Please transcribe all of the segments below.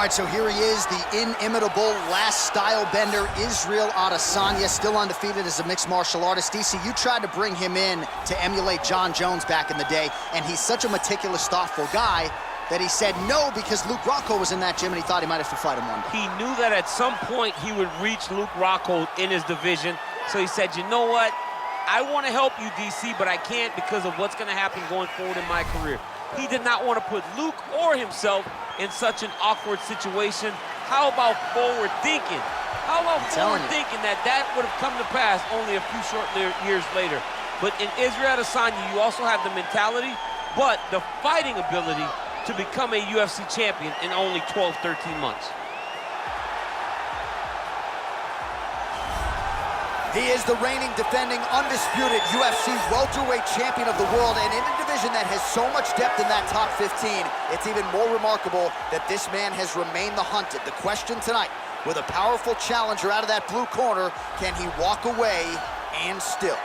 right, so here he is, the inimitable last style bender, Israel Adesanya, still undefeated as a mixed martial artist. DC, you tried to bring him in to emulate John Jones back in the day, and he's such a meticulous, thoughtful guy that he said no because Luke Rockhold was in that gym and he thought he might have to fight him one day. He knew that at some point he would reach Luke Rockhold in his division, so he said, you know what? I want to help you, DC, but I can't because of what's going to happen going forward in my career. He did not want to put Luke or himself in such an awkward situation. How about forward thinking? How about forward thinking that would have come to pass only a few short years later? But in Israel Adesanya, you also have the mentality, but the fighting ability to become a UFC champion in only 12, 13 months. He is the reigning, defending, undisputed UFC welterweight champion of the world, and in a division that has so much depth in that top 15, it's even more remarkable that this man has remained the hunted. The question tonight, with a powerful challenger out of that blue corner, can he walk away and still?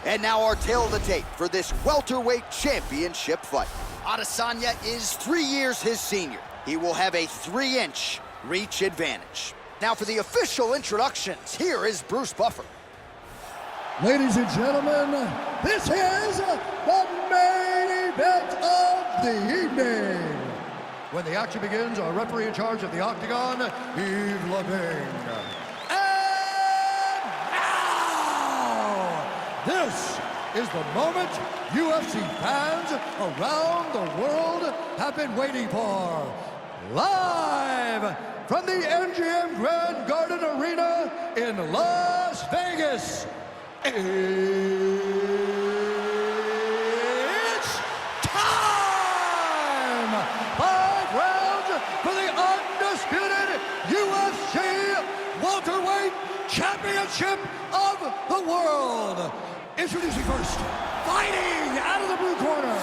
And now our tale of the tape for this welterweight championship fight. Adesanya is 3 years his senior. He will have a 3-inch reach advantage. Now for the official introductions, here is Bruce Buffer. Ladies and gentlemen, this is the main event of the evening. When the action begins, our referee in charge of the Octagon, Yves Lavigne. This is the moment UFC fans around the world have been waiting for. Live from the MGM Grand Garden Arena in Las Vegas, it's time! 5 rounds for the undisputed UFC welterweight championship of the world. Introducing first, fighting out of the blue corner.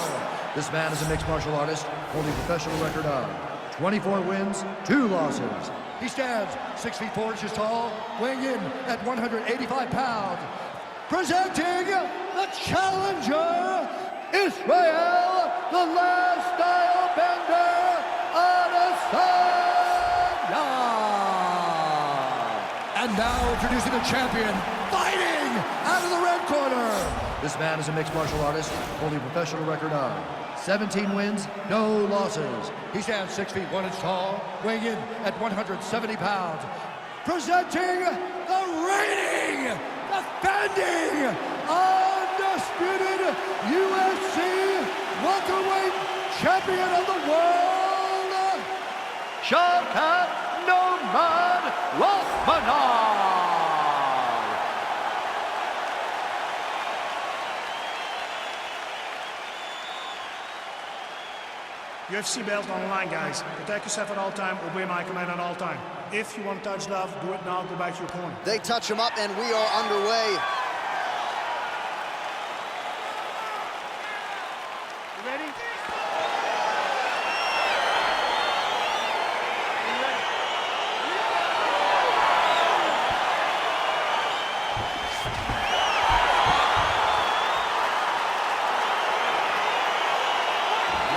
This man is a mixed martial artist holding a professional record of 24 wins, 2 losses. He stands 6 feet 4 inches tall, weighing in at 185 pounds. Presenting the challenger, Israel, the last style bender, Adesanya. And now introducing the champion, fighting out of the red corner. This man is a mixed martial artist holding a professional record of 17 wins, no losses. He stands 6 feet 1 inch tall, weighing in at 170 pounds. Presenting the reigning, defending, undisputed UFC welterweight champion of the world, Shavkat Rakhmonov. UFC belt on the line, guys. Protect yourself at all time, obey my command at all time. If you want to touch love, do it now, go back to your corner. They touch him up and we are underway. You ready?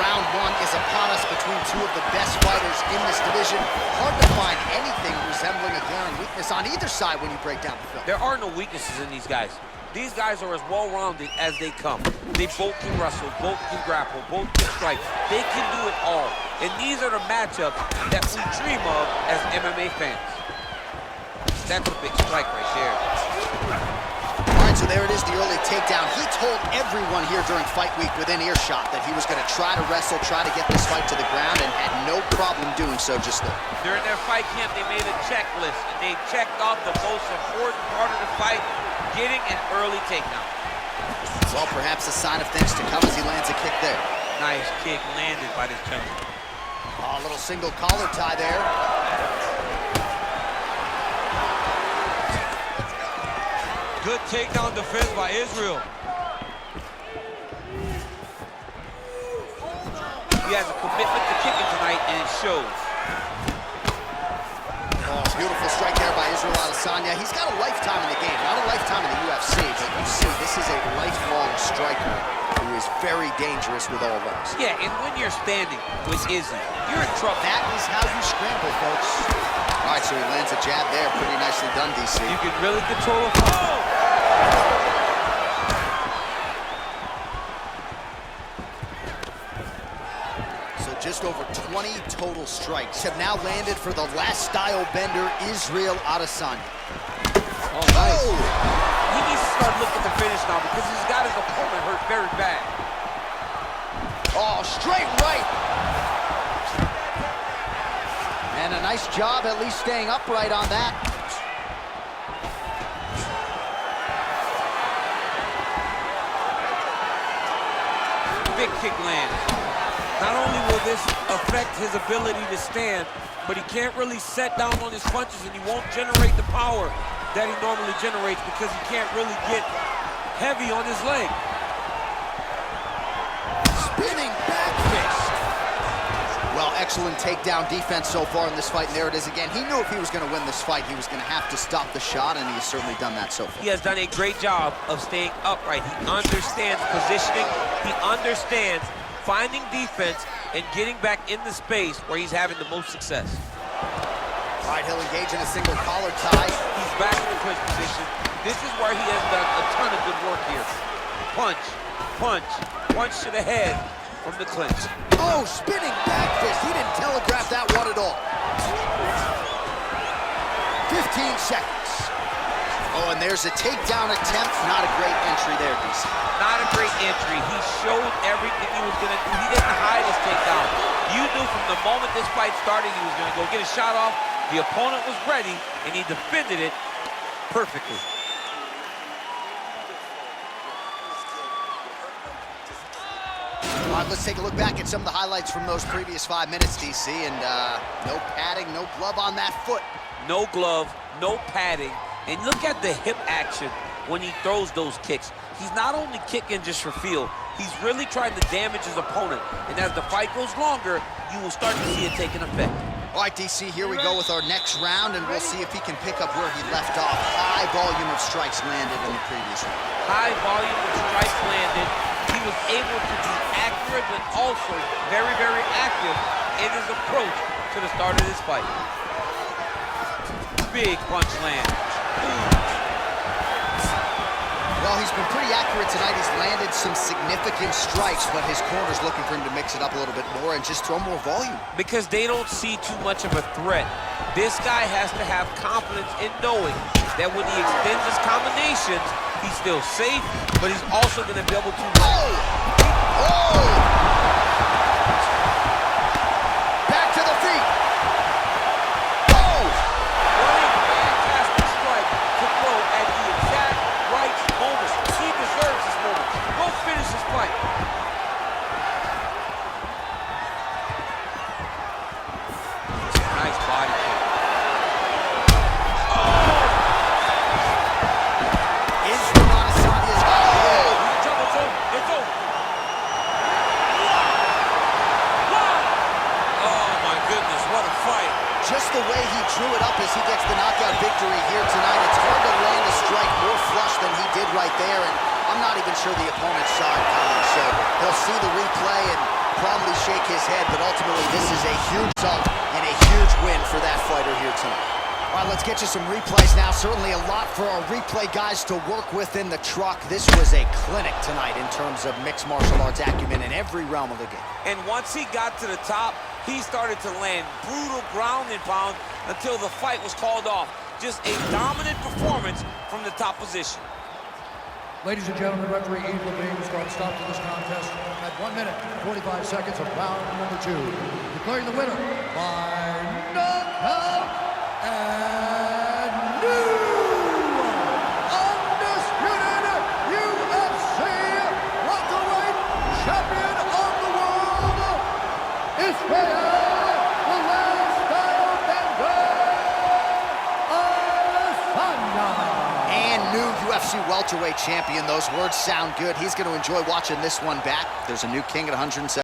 Round 1 is upon us between 2 of the best fighters in this division. Hard to find anything resembling a glaring weakness on either side when you break down the film. There are no weaknesses in these guys. These guys are as well-rounded as they come. They both can wrestle, both can grapple, both can strike. They can do it all. And these are the matchups that we dream of as MMA fans. That's a big strike right there. All right, so there it is, the early takedown. He told everyone here during fight week within earshot that he was going to try to wrestle, try to get this fight to the ground, and had no problem doing so just then. During their fight camp, they made a checklist, and they checked off the most important part of the fight, getting an early takedown. Well, perhaps a sign of things to come as he lands a kick there. Nice kick landed by this gentleman. Oh, a little single collar tie there. Good takedown defense by Israel. He has a commitment to kicking tonight, and it shows. Oh, beautiful strike there by Israel Adesanya. He's got a lifetime in the game, not a lifetime in the UFC, but you see, this is a lifelong striker who is very dangerous with all those. Yeah, and when you're standing with Izzy, you're in trouble. That is how you scramble, folks. All right, so he lands a jab there. Pretty nicely done, DC. You can really control a flow. So just over 20 total strikes have now landed for the last style bender, Israel Adesanya. Oh, nice. He needs to start looking to finish now because he's got his opponent hurt very bad. Oh, straight right. And a nice job at least staying upright on that. Big kick lands. Not only will this affect his ability to stand, but he can't really set down on his punches and he won't generate the power that he normally generates because he can't really get heavy on his leg. Spinning back fist. Well, excellent takedown defense so far in this fight, and there it is again. He knew if he was going to win this fight, he was going to have to stop the shot, and he has certainly done that so far. He has done a great job of staying upright. He understands positioning. He understands finding defense and getting back in the space where he's having the most success. All right, he'll engage in a single collar tie. He's back in the clinch position. This is where he has done a ton of good work here. Punch, punch, punch to the head from the clinch. Oh, spinning back fist. He didn't telegraph that one at all. 15 seconds. Oh, and there's a takedown attempt. Not a great entry there, DC. Not a great entry. He showed everything he was going to do. He didn't hide his takedown. You knew from the moment this fight started he was going to go get a shot off. The opponent was ready, and he defended it perfectly. All right, let's take a look back at some of the highlights from those previous 5 minutes, DC, and no padding, no glove on that foot. No glove, no padding, and look at the hip action when he throws those kicks. He's not only kicking just for feel, he's really trying to damage his opponent, and as the fight goes longer, you will start to see it taking effect. All right, DC, here we go with our next round, and we'll see if he can pick up where he left off. High volume of strikes landed in the previous round. High volume of strikes landed. He was able to be accurate, but also very, very active in his approach to the start of this fight. Big punch land. Well, he's been pretty accurate tonight. He's landed some significant strikes, but his corner's looking for him to mix it up a little bit more and just throw more volume. Because they don't see too much of a threat. This guy has to have confidence in knowing that when he extends his combinations, he's still safe, but he's also going to be able to... Oh! Back to the feet. Oh! Running fantastic strike to throw at the exact right moment. He deserves this moment. Go finish this fight. Nice body kick. Just the way he drew it up as he gets the knockout victory here tonight. It's hard to land a strike more flush than he did right there, and I'm not even sure the opponent saw it coming. So he'll see the replay and probably shake his head, but ultimately this is a huge result and a huge win for that fighter here tonight. All right, let's get you some replays now. Certainly a lot for our replay guys to work with in the truck. This was a clinic tonight in terms of mixed martial arts acumen in every realm of the game. And once he got to the top, he started to land brutal ground and pound until the fight was called off. Just a dominant performance from the top position. Ladies and gentlemen, referee Eve Levine has brought a stop to this contest at 1 minute, 45 seconds of round number 2. Declaring the winner by knockout and new undisputed UFC welterweight champion of the world, Israel new UFC welterweight champion. Those words sound good. He's going to enjoy watching this one back. There's a new king at 107.